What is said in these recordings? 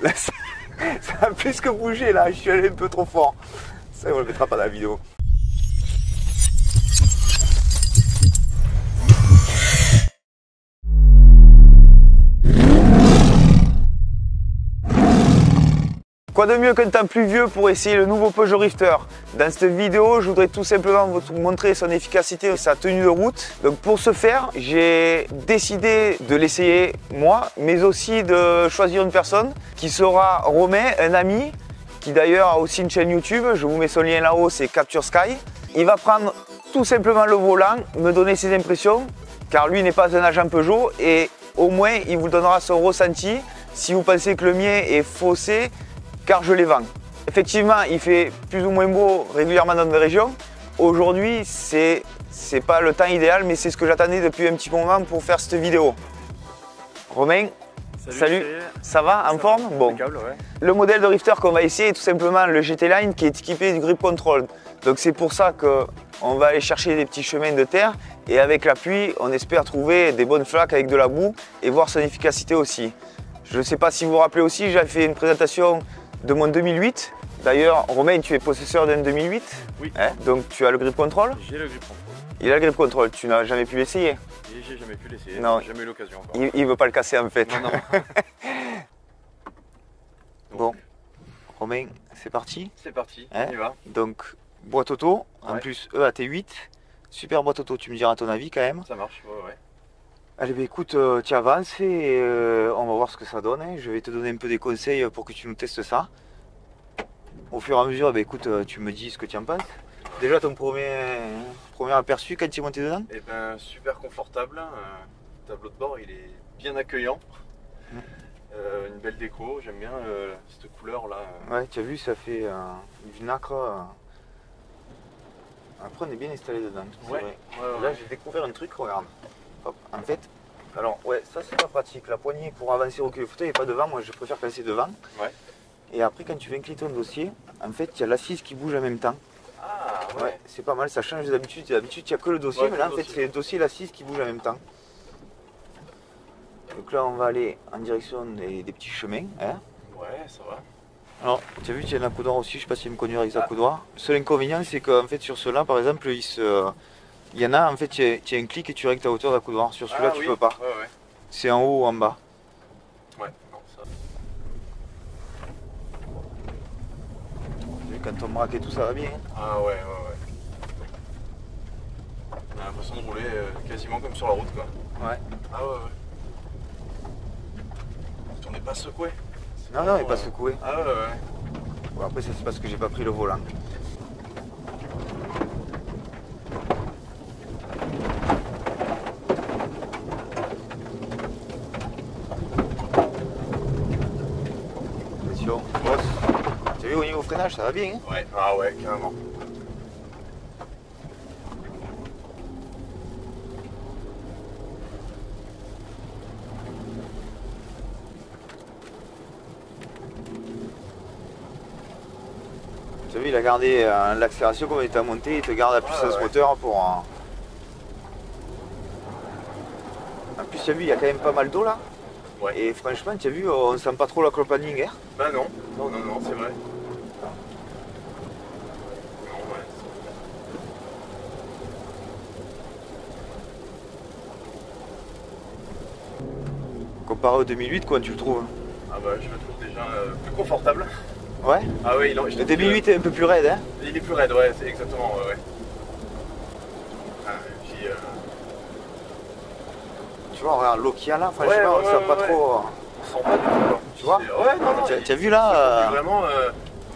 Là, ça a plus que bougé là, je suis allé un peu trop fort. Ça, on le mettra pas dans la vidéo. Quoi de mieux qu'un temps pluvieux pour essayer le nouveau Peugeot Rifter? Dans cette vidéo, je voudrais tout simplement vous montrer son efficacité et sa tenue de route. Donc pour ce faire, j'ai décidé de l'essayer moi, mais aussi de choisir une personne qui sera Romain, un ami, qui d'ailleurs a aussi une chaîne YouTube. Je vous mets son lien là-haut, c'est Capture Sky. Il va prendre tout simplement le volant, me donner ses impressions, car lui n'est pas un agent Peugeot, et au moins il vous donnera son ressenti si vous pensez que le mien est faussé, car je les vends. Effectivement, il fait plus ou moins beau régulièrement dans nos régions. Aujourd'hui, c'est pas le temps idéal, mais c'est ce que j'attendais depuis un petit moment pour faire cette vidéo. Romain, salut. Ça va, en forme? Bon. Ouais. Le modèle de Rifter qu'on va essayer est tout simplement le GT Line qui est équipé du grip control. Donc c'est pour ça qu'on va aller chercher des petits chemins de terre et avec la pluie, on espère trouver des bonnes flaques avec de la boue et voir son efficacité aussi. Je ne sais pas si vous vous rappelez aussi, j'avais fait une présentation de mon 2008. D'ailleurs, Romain, tu es possesseur d'un 2008. Oui. Hein, donc tu as le grip control. J'ai le grip control. Il a le grip control, tu n'as jamais pu l'essayer. J'ai jamais pu l'essayer, Non. j'ai jamais eu l'occasion encore. Il ne veut pas le casser en fait. Non, non. Bon, Romain, c'est parti. C'est parti, Hein, on y va. donc, boîte auto, en Ouais. plus EAT8. Super boîte auto, tu me diras ton avis quand même. Ça marche, ouais. Allez, bah, écoute, tu avances et on va voir ce que ça donne. Hein. Je vais te donner un peu des conseils pour que tu nous testes ça. Au fur et à mesure, bah, écoute, tu me dis ce que tu en penses. Déjà, ton premier aperçu quand tu es monté dedans? Et ben, super confortable. Le tableau de bord, il est bien accueillant. Une belle déco, j'aime bien cette couleur là. Ouais, tu as vu, ça fait du nacre. Après, on est bien installé dedans. c'est Ouais. vrai. Ouais. Là, j'ai découvert un truc, regarde. Hop, en fait, alors, ouais, ça c'est pas pratique. La poignée pour avancer au cul, le fauteuil n'est pas devant. Moi, je préfère passer devant. Ouais. Et après, quand tu viens cliquer ton dossier, en fait, il y a l'assise qui bouge en même temps. Ah ouais. Ouais, c'est pas mal, ça change d'habitude. D'habitude, il n'y a que le dossier, Ouais, mais que là, le en fait, dossier. c'est le dossier et l'assise qui bougent en même temps. Donc là, on va aller en direction des petits chemins. Hein. Ouais, ça va. Alors, tu as vu, tu as un accoudoir aussi, je sais pas si me conduire avec cet accoudoir. Le seul inconvénient, c'est qu'en fait, sur ceux-là, par exemple, il y en a, en fait, tu as un clic et tu règles ta hauteur d'accoudoir. Sur celui-là, tu peux pas. Ouais. C'est en haut ou en bas. Ouais, non, ça. Et quand on braque et tout, ça va bien. Ah ouais. On a l'impression de rouler quasiment comme sur la route quoi. Ouais. Ah ouais. On n'est pas secoué. Non, non, il n'est pas secoué. Ah ouais. Bon, après, ça, c'est parce que j'ai pas pris le volant. Attention, grosse. Tu as vu, au niveau freinage, ça va bien. Hein. Ouais, ah ouais, carrément. Tu as vu, il a gardé l'accélération comme il était à monter, il te garde la puissance ouais. moteur pour... En plus, tu as vu, il y a quand même pas mal d'eau là. Ouais. Et franchement, tu as vu, on sent pas trop la clopaning. Hein. Bah non, c'est vrai. Non, ouais. Comparé au 2008, comment tu le trouves? Ah bah je le trouve déjà plus confortable. Ouais. Ah ouais, Le 2008 est un peu plus raide. Hein. Il est plus raide, ouais, c'est exactement, ouais. Ah, puis, Tu vois, regarde l'eau qu'il y a là, franchement, Ouais, on sent pas ouais. trop... on sent pas du tout quoi. Tu vois? Ouais, non, Tu as vu là, vraiment.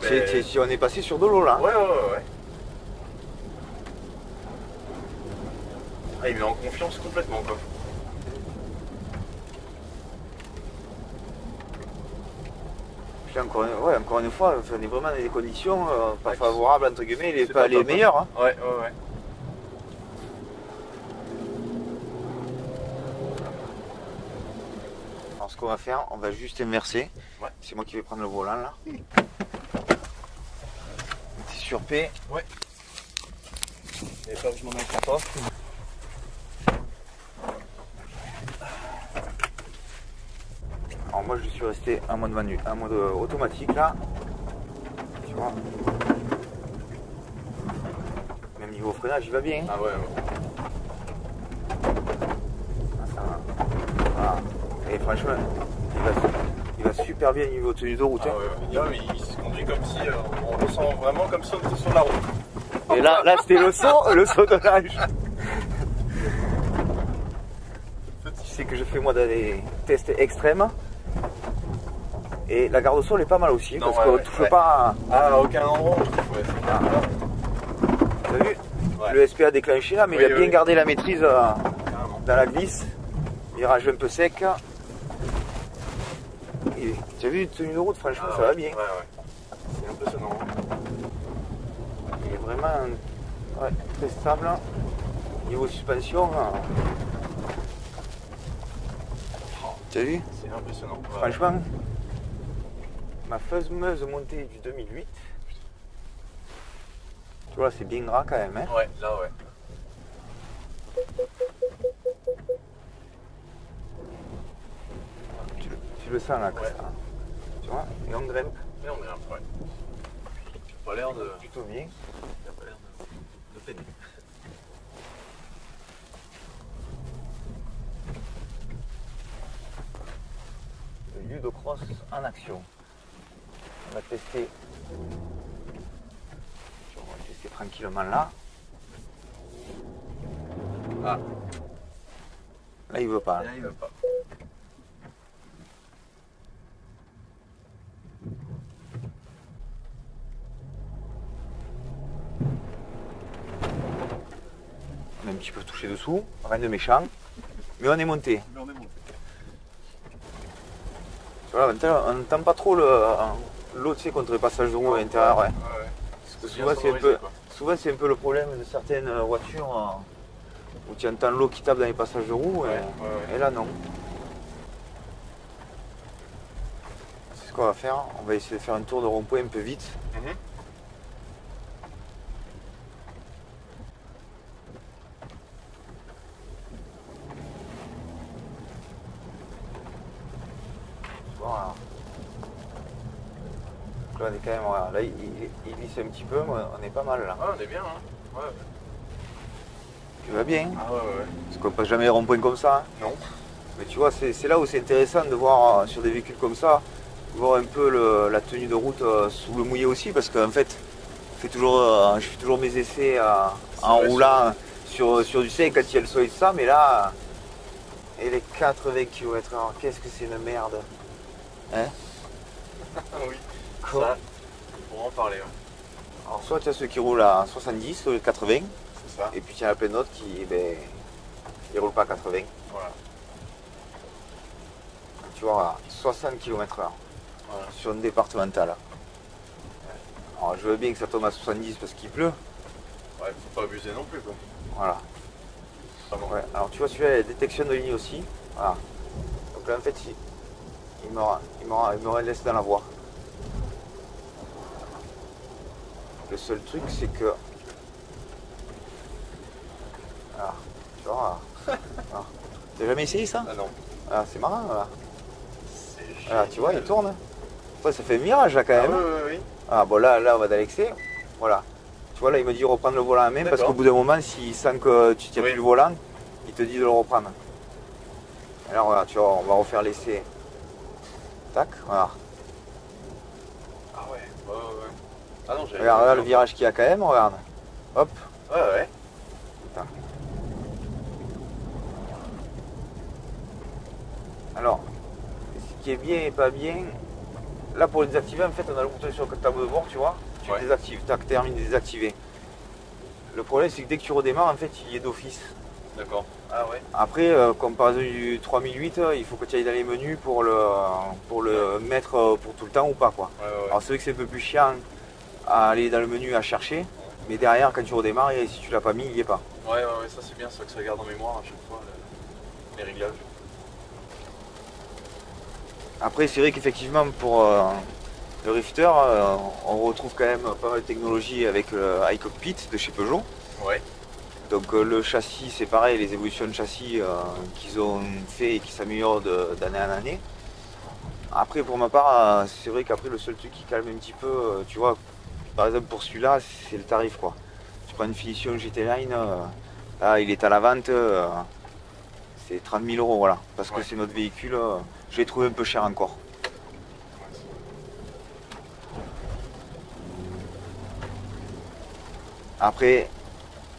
on est passé sur de l'eau là. Ouais. Ah, il met en confiance complètement quoi. Puis encore une fois, on est vraiment dans des conditions pas Ouais, favorables, entre guillemets, c'est pas pas les top, meilleures. Hein. Ouais. Alors ce qu'on va faire, on va juste inverser. Ouais. C'est moi qui vais prendre le volant là. C'est sur P. Ouais. Et pas que je m'en inquiète pas. Alors moi je suis resté en mode manuel, en mode automatique là. Tu vois. Même niveau freinage il va bien. Ah ouais. Ah, ça va. Voilà. Et franchement, il va super bien niveau tenue de route. Ah ouais. Mais il se conduit comme si on ressent vraiment comme si on était sur la route. Et là c'était le sautonnage. Tu sais que je fais moi des tests extrêmes. Et la garde au sol est pas mal aussi, Non, parce qu'on ne touche pas à aucun endroit. Ouais, c'est clair. T'as vu le SPA déclenché là, mais il a bien gardé la maîtrise dans la glisse. Virage un peu sec. Tu as vu, tenue de route, franchement, ça va bien. C'est impressionnant. Il est vraiment très stable. Niveau suspension. Tu as vu? C'est impressionnant. Franchement, ma fameuse montée du 2008. Tu vois, c'est bien gras quand même. Hein, ouais, là, ouais. Tu le sens là, comme ça. Tu vois? Et on grimpe. Et on grimpe, ouais. Il n'a pas l'air de. Plutôt bien. Il n'a pas l'air de peiner. Le Ludocross en action. On va tester. On va tester tranquillement là. Ah. Là il veut pas. Là il veut pas. On a un petit peu touché dessous, rien de méchant, mais on est monté. Tu vois, on n'entend pas trop l'eau, tu sais, contre les passages de roue à l'intérieur. Ouais. Parce que souvent c'est un peu le problème de certaines voitures où tu entends l'eau qui tape dans les passages de roue, et là non. C'est ce qu'on va faire, on va essayer de faire un tour de rond-point un peu vite. Voilà. Donc là on est quand même, voilà, là il glisse un petit peu, mais on est pas mal là. Ah, on est bien, hein. Ouais. Tu vas bien? Ah ouais. Parce qu'on passe jamais les ronds-points comme ça. Hein. Non. Mais tu vois, c'est là où c'est intéressant de voir sur des véhicules comme ça, voir un peu la tenue de route sous le mouillé aussi, parce qu'en fait, je fais toujours mes essais en roulant sur du sec quand il y a le soleil et tout ça, mais là, et les 80 km/h, qu'est-ce que c'est une merde. Hein? Oui. Ça, on pourra en parler. Alors soit tu as ceux qui roulent à 70 au lieu de 80, C'est ça. et puis il y en a plein d'autres qui ils roulent pas à 80. Voilà. Tu vois, à 60 km/h sur une départementale. Alors je veux bien que ça tombe à 70 parce qu'il pleut. Ouais, faut pas abuser non plus, quoi. Voilà. Vraiment. Ouais. Alors tu vois, celui-là, il y a la détection de ligne aussi. Voilà. Donc là, en fait, il me laisse dans la voie. Le seul truc, c'est que... Voilà. Tu vois, voilà. T'as jamais essayé ça? Ah non. Ah, c'est marrant, là. C'est Voilà, tu vois, il tourne. Après, ça fait un mirage, là, quand même. Oui. Ah, bon, là, on va dans l'excès. Voilà. Tu vois, là, il me dit reprendre le volant en main parce qu'au bout d'un moment, s'il sent que tu tiens plus le volant, il te dit de le reprendre. Alors, voilà, tu vois, on va refaire l'essai. Tac, voilà. Ah ouais. Ah non, j'ai. Regarde là le virage qu'il y a quand même, regarde. Hop. Ouais. Putain. Alors, ce qui est bien et pas bien, là pour le désactiver, en fait, on a le bouton sur le tableau de bord, tu vois. Tu le désactives, tac, termine de désactiver. Le problème, c'est que dès que tu redémarres, en fait, il y est d'office. D'accord. Ah ouais. Après, comparaison du 3008, il faut que tu ailles dans les menus pour le mettre pour tout le temps ou pas, quoi. Ouais. Alors c'est vrai que c'est un peu plus chiant à aller dans le menu à chercher, mais derrière, quand tu redémarres, si tu l'as pas mis, il n'y est pas. Ouais, ça c'est bien, ça que ça garde en mémoire à chaque fois, les réglages. Après, c'est vrai qu'effectivement, pour le Rifter, on retrouve quand même pas mal de technologie avec le iCockpit de chez Peugeot. Ouais. Donc le châssis, c'est pareil, les évolutions de châssis qu'ils ont fait et qui s'améliorent d'année en année. Après pour ma part, c'est vrai qu'après le seul truc qui calme un petit peu, tu vois, par exemple pour celui-là, c'est le tarif quoi. Tu prends une finition GT Line, là il est à la vente, c'est 30 000 € voilà. Parce que c'est notre véhicule, je l'ai trouvé un peu cher encore. Après,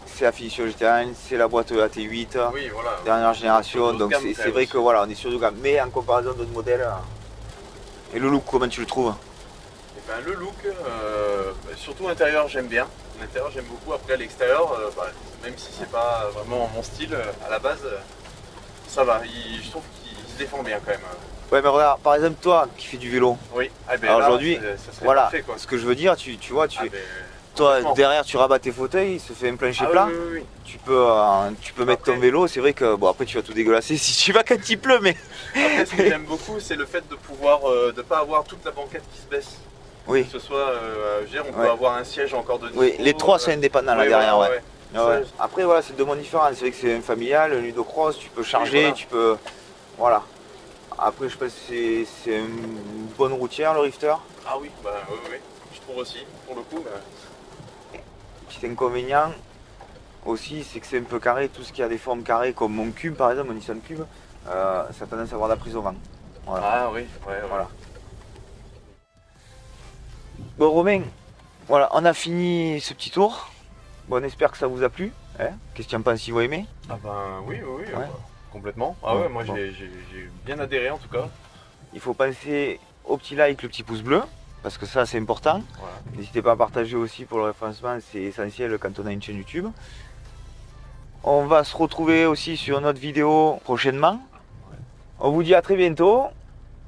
c'est la finition GT Line, c'est la boîte AT8, oui, voilà, dernière génération, donc c'est vrai que voilà, on est sur du gamme. Mais en comparaison d'autres modèles, et le look, comment tu le trouves? Et ben, le look, surtout l'intérieur, j'aime bien. L'intérieur, j'aime beaucoup. Après, l'extérieur, même si c'est pas vraiment mon style à la base, ça va. Je trouve qu'il se défend bien quand même. Ouais, mais regarde, par exemple, toi qui fais du vélo. Oui, alors aujourd'hui, voilà, parfait, quoi. Ce que je veux dire, tu vois, toi derrière, tu rabats tes fauteuils, il se fait un plancher plat. Oui. Tu peux mettre ton vélo. C'est vrai que bon, après, tu vas tout dégueulasser si tu vas quand il pleut, mais. Après, ce que j'aime beaucoup, c'est le fait de pouvoir, de pas avoir toute la banquette qui se baisse. Oui. Que ce soit, on peut avoir un siège encore de dispo. Oui, les trois sont indépendants là derrière, ouais. Après, voilà, c'est deux mondes différents. C'est vrai que c'est un familial, un ludocross, tu peux charger, voilà. tu peux. Voilà. Après, je pense que c'est une bonne routière le Rifter. Ah oui, oui, je trouve aussi, pour le coup. Petit inconvénient aussi, c'est que c'est un peu carré. Tout ce qui a des formes carrées, comme mon Cube par exemple, mon Nissan Cube, ça a tendance à avoir de la prise au vent. Voilà. Ah oui, voilà. Bon, Romain, voilà, on a fini ce petit tour. Bon, on espère que ça vous a plu. Hein, qu'est-ce que tu en penses, si vous aimez? Ah ben oui, complètement. Ah ouais, moi j'ai bien adhéré en tout cas. Il faut penser au petit like, le petit pouce bleu, parce que ça c'est important. Voilà. N'hésitez pas à partager aussi pour le référencement, c'est essentiel quand on a une chaîne YouTube. On va se retrouver aussi sur notre vidéo prochainement. On vous dit à très bientôt.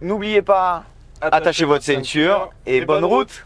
N'oubliez pas, attachez votre ceinture et bonne route.